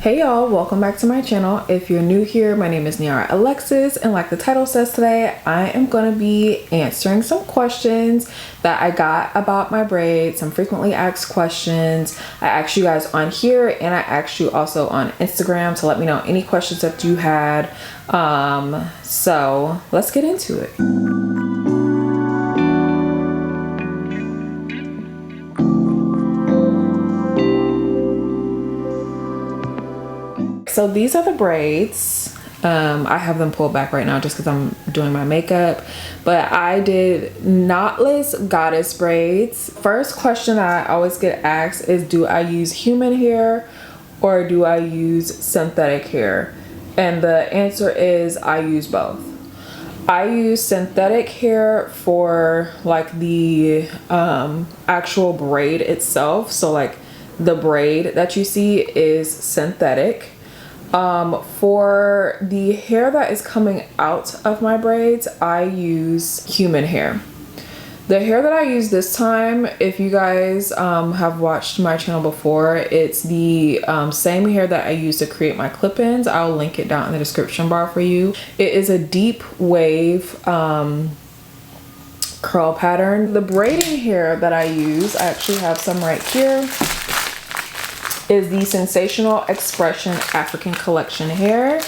Hey y'all, welcome back to my channel. If you're new here, my name is Niara Alexis, and like the title says today, I am going to be answering some questions that I got about my braids, some frequently asked questions. I asked you guys on here, and I asked you also on Instagram to let me know any questions that you had. So let's get into it. So these are the braids. I have them pulled back right now just because I'm doing my makeup, but I did knotless goddess braids. First question I always get asked is, do I use human hair or do I use synthetic hair? And the answer is I use both. I use synthetic hair for like the actual braid itself. So like the braid that you see is synthetic. For the hair that is coming out of my braids, I use human hair. The hair that I use this time, if you guys have watched my channel before, it's the same hair that I use to create my clip-ins. I'll link it down in the description bar for you. It is a deep wave curl pattern. The braiding hair that I use, I actually have some right here, is the Sensational Expression African Collection hair.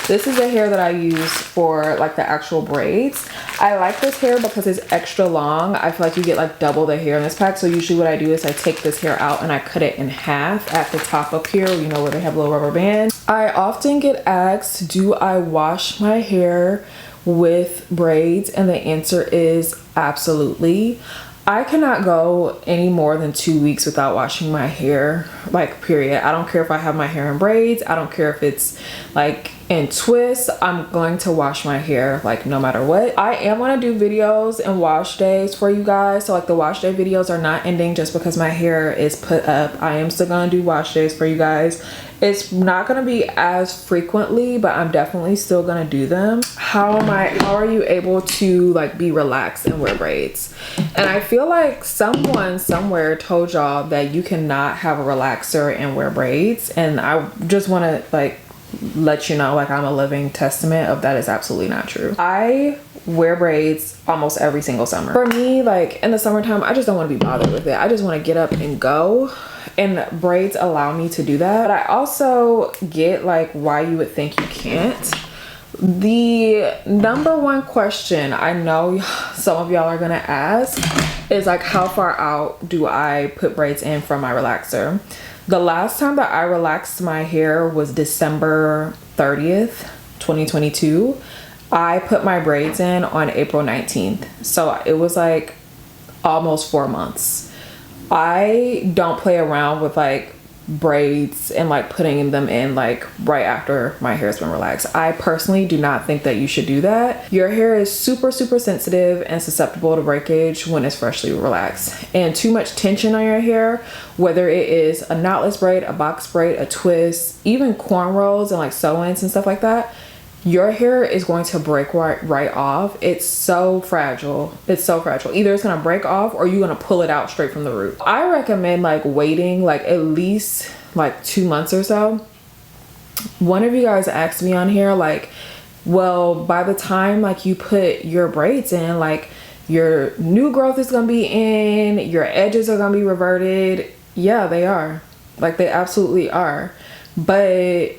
This is the hair that I use for like the actual braids. I like this hair because it's extra long. I feel like you get like double the hair in this pack. So usually what I do is I take this hair out and I cut it in half at the top up here, you know, where they have little rubber bands. I often get asked, do I wash my hair with braids? And the answer is absolutely. I cannot go any more than 2 weeks without washing my hair, like period. I don't care if I have my hair in braids. I don't care if it's like in twists. I'm going to wash my hair like no matter what. I am going to do videos and wash days for you guys. So like the wash day videos are not ending just because my hair is put up. I am still going to do wash days for you guys. It's not going to be as frequently, but I'm definitely still going to do them. How are you able to like be relaxed and wear braids? And I feel like someone somewhere told y'all that you cannot have a relaxer and wear braids. And I just want to like let you know, like I'm a living testament of that is absolutely not true. I wear braids almost every single summer. For me, like in the summertime, I just don't want to be bothered with it. I just want to get up and go. And braids allow me to do that. But I also get like why you would think you can't. The number one question I know some of y'all are gonna ask is like, how far out do I put braids in from my relaxer? The last time that I relaxed my hair was December 30th, 2022. I put my braids in on April 19th. So it was like almost 4 months. I don't play around with like braids and like putting them in like right after my hair's been relaxed. I personally do not think that you should do that. Your hair is super sensitive and susceptible to breakage when it's freshly relaxed, and too much tension on your hair, whether it is a knotless braid, a box braid, a twist, even cornrows and like sew-ins and stuff like that, your hair is going to break right off. It's so fragile. It's so fragile. Either it's gonna break off or you're gonna pull it out straight from the root. I recommend like waiting like at least like 2 months or so. One of you guys asked me on here like, well, by the time like you put your braids in, like your new growth is gonna be in, your edges are gonna be reverted. Yeah, they are. Like they absolutely are. But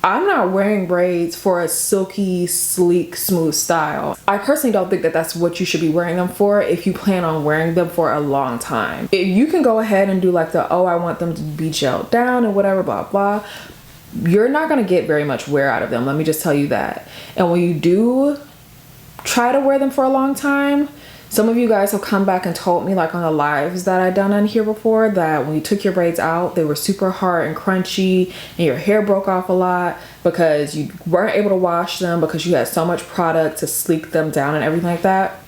I'm not wearing braids for a silky, sleek, smooth style. I personally don't think that that's what you should be wearing them for if you plan on wearing them for a long time. If you can go ahead and do like the, oh, I want them to be gelled down and whatever, blah, blah, you're not gonna get very much wear out of them. Let me just tell you that. And when you do try to wear them for a long time, some of you guys have come back and told me like on the lives that I've done on here before that when you took your braids out, they were super hard and crunchy and your hair broke off a lot because you weren't able to wash them because you had so much product to sleek them down and everything like that.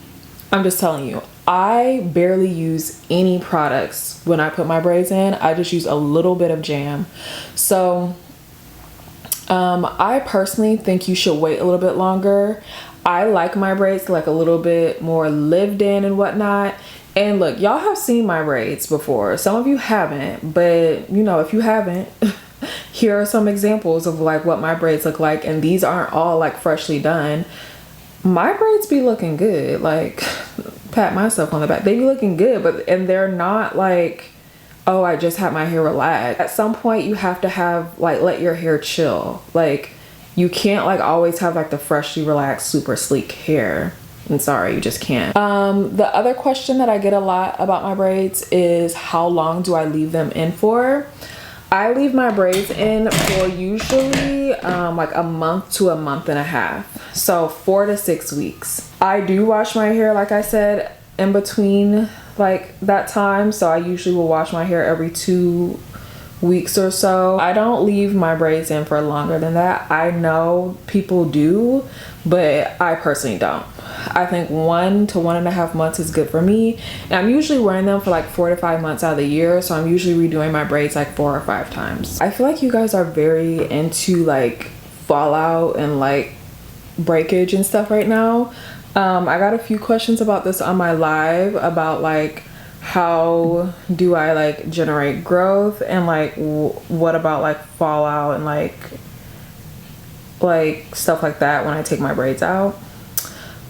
I'm just telling you, I barely use any products when I put my braids in. I just use a little bit of jam. So I personally think you should wait a little bit longer. I like my braids like a little bit more lived in and whatnot. And look, y'all have seen my braids before. Some of you haven't, but you know, if you haven't, here are some examples of like what my braids look like, and these aren't all like freshly done. My braids be looking good, like pat myself on the back, they be looking good, and they're not like, oh, I just had my hair relaxed. At some point you have to have like, let your hair chill. Like you can't like always have like the freshly relaxed super sleek hair. I'm sorry, you just can't. The other question that I get a lot about my braids is how long do I leave them in for? I leave my braids in for usually like a month to a month and a half. So 4 to 6 weeks. I do wash my hair, like I said, in between like that time. So I usually will wash my hair every 2 weeks or so. I don't leave my braids in for longer than that. I know people do, but I personally don't. I think 1 to 1.5 months is good for me, and I'm usually wearing them for like 4 to 5 months out of the year, so I'm usually redoing my braids like 4 or 5 times. I feel like you guys are very into like fallout and like breakage and stuff right now. I got a few questions about this on my live about like how do I like generate growth, and like what about like fallout and like stuff like that when I take my braids out.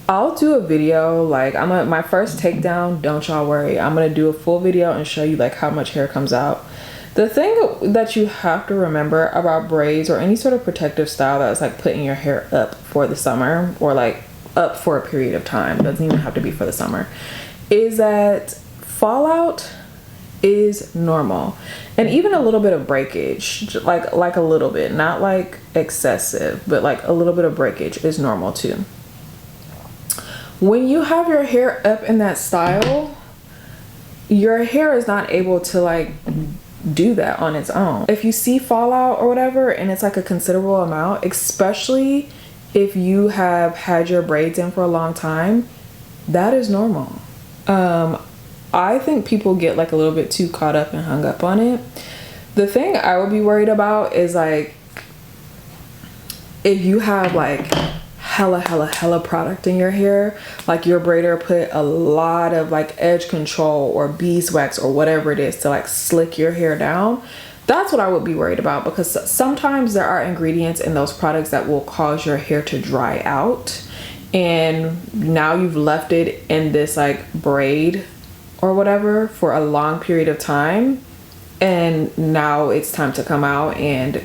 I'll do a video, like my first takedown, don't y'all worry, I'm gonna do a full video and show you like how much hair comes out. The thing that you have to remember about braids or any sort of protective style that's like putting your hair up for the summer, or like up for a period of time, doesn't even have to be for the summer, is that fallout is normal, and even a little bit of breakage, like a little bit, not like excessive, but like a little bit of breakage is normal too. When you have your hair up in that style, your hair is not able to like do that on its own. If you see fallout or whatever and it's like a considerable amount, especially if you have had your braids in for a long time, that is normal. I think people get like a little bit too caught up and hung up on it. The thing I would be worried about is like if you have like hella product in your hair, like your braider put a lot of like edge control or beeswax or whatever it is to like slick your hair down. That's what I would be worried about, because sometimes there are ingredients in those products that will cause your hair to dry out, and now you've left it in this like braid or whatever for a long period of time, and now it's time to come out, and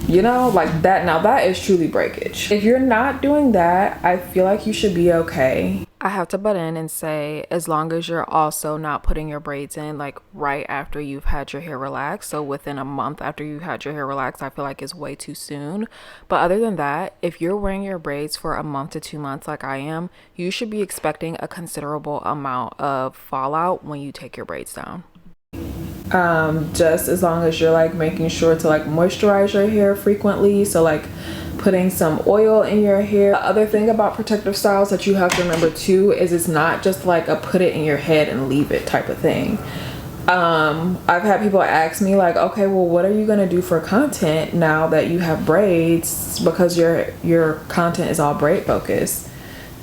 you know, like that. Now that is truly breakage. If you're not doing that, I feel like you should be okay. I have to butt in and say, as long as you're also not putting your braids in like right after you've had your hair relaxed, so within a month after you had your hair relaxed, I feel like is way too soon. But other than that, if you're wearing your braids for a month to 2 months like I am, you should be expecting a considerable amount of fallout when you take your braids down. Just as long as you're like making sure to like moisturize your hair frequently, so like putting some oil in your hair. The other thing about protective styles that you have to remember too is it's not just like a put it in your head and leave it type of thing. I've had people ask me like, okay, well, what are you gonna do for content now that you have braids, because your content is all braid focused?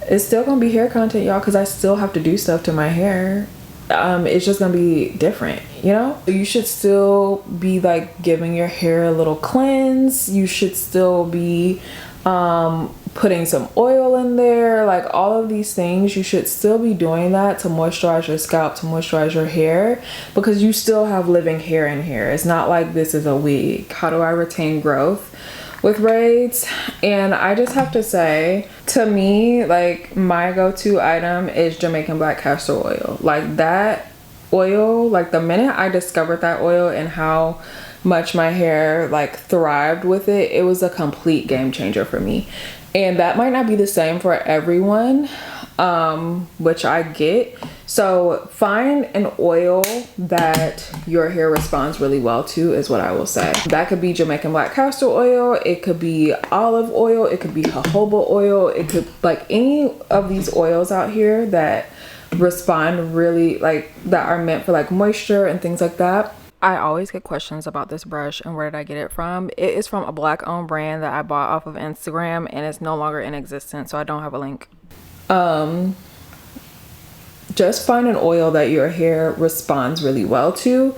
It's still gonna be hair content, y'all, because I still have to do stuff to my hair. It's just gonna be different, you know? You should still be like giving your hair a little cleanse. You should still be putting some oil in there, like all of these things. You should still be doing that to moisturize your scalp, to moisturize your hair, because you still have living hair in here. It's not like this is a wig. How do I retain growth with braids? And I just have to say, to me, like my go-to item is Jamaican black castor oil. Like that oil, like the minute I discovered that oil and how much my hair like thrived with it, it was a complete game changer for me. And that might not be the same for everyone, which I get. So find an oil that your hair responds really well to, is what I will say. That could be Jamaican black castor oil, it could be olive oil, it could be jojoba oil, it could like any of these oils out here that respond really, like that are meant for like moisture and things like that. I always get questions about this brush and where did I get it from. It is from a black owned brand that I bought off of Instagram, and it's no longer in existence, so I don't have a link. Just find an oil that your hair responds really well to,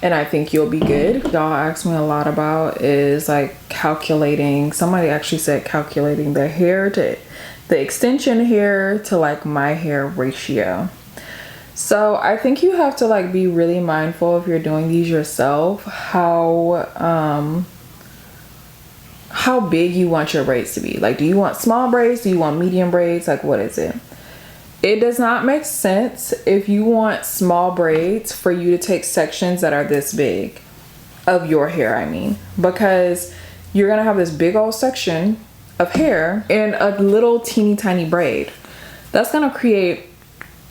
and I think you'll be good. Y'all ask me a lot about is like calculating, somebody actually said calculating the hair to the extension hair to like my hair ratio. So I think you have to like be really mindful if you're doing these yourself, how big you want your braids to be. Like, do you want small braids? Do you want medium braids? Like, what is it? It does not make sense if you want small braids for you to take sections that are this big of your hair, I mean, because you're gonna have this big old section of hair in a little teeny tiny braid. That's gonna create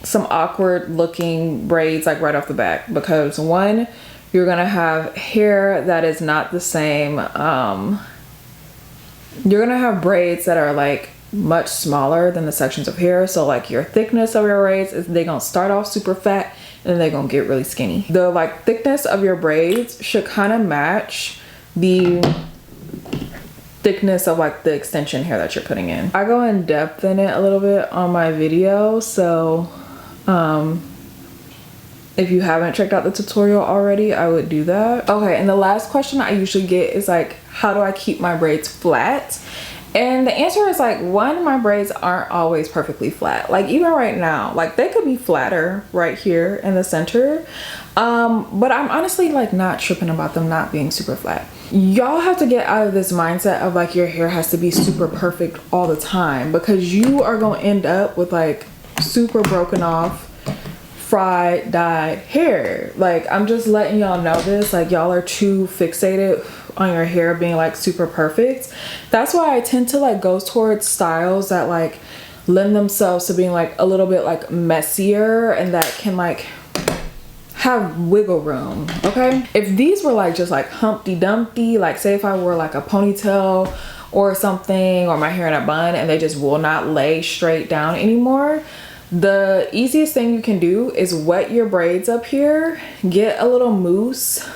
some awkward looking braids like right off the bat, because one, you're gonna have hair that is not the same. You're gonna have braids that are like much smaller than the sections of hair. So like your thickness of your braids is they're gonna start off super fat and then they're gonna get really skinny. The like thickness of your braids should kind of match the thickness of like the extension hair that you're putting in. I go in depth in it a little bit on my video, so if you haven't checked out the tutorial already, I would do that. Okay, and the last question I usually get is like, how do I keep my braids flat? And the answer is like, one, my braids aren't always perfectly flat. Like even right now, like they could be flatter right here in the center. But I'm honestly like not tripping about them not being super flat. Y'all have to get out of this mindset of like your hair has to be super perfect all the time, because you are gonna end up with like super broken off, fried, dyed hair. Like I'm just letting y'all know this, like y'all are too fixated on your hair being like super perfect. That's why I tend to like go towards styles that like lend themselves to being like a little bit like messier and that can like have wiggle room. Okay, if these were like just like Humpty Dumpty, like say if I wore like a ponytail or something, or my hair in a bun, and they just will not lay straight down anymore, the easiest thing you can do is wet your braids up here, get a little mousse,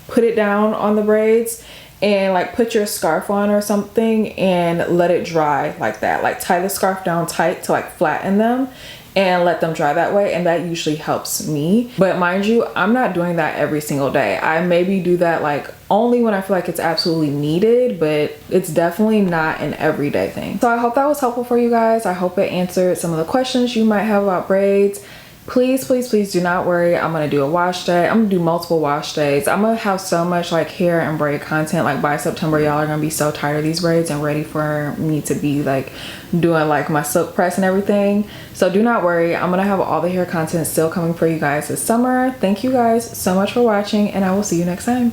put it down on the braids, and like put your scarf on or something and let it dry like that. Like tie the scarf down tight to like flatten them and let them dry that way, and that usually helps me. But mind you, I'm not doing that every single day. I maybe do that like only when I feel like it's absolutely needed, but it's definitely not an everyday thing. So I hope that was helpful for you guys. I hope it answered some of the questions you might have about braids. Please, please, please do not worry. I'm gonna do a wash day. I'm gonna do multiple wash days. I'm gonna have so much like hair and braid content. Like by September, y'all are gonna be so tired of these braids and ready for me to be like doing like my silk press and everything. So do not worry. I'm gonna have all the hair content still coming for you guys this summer. Thank you guys so much for watching, and I will see you next time.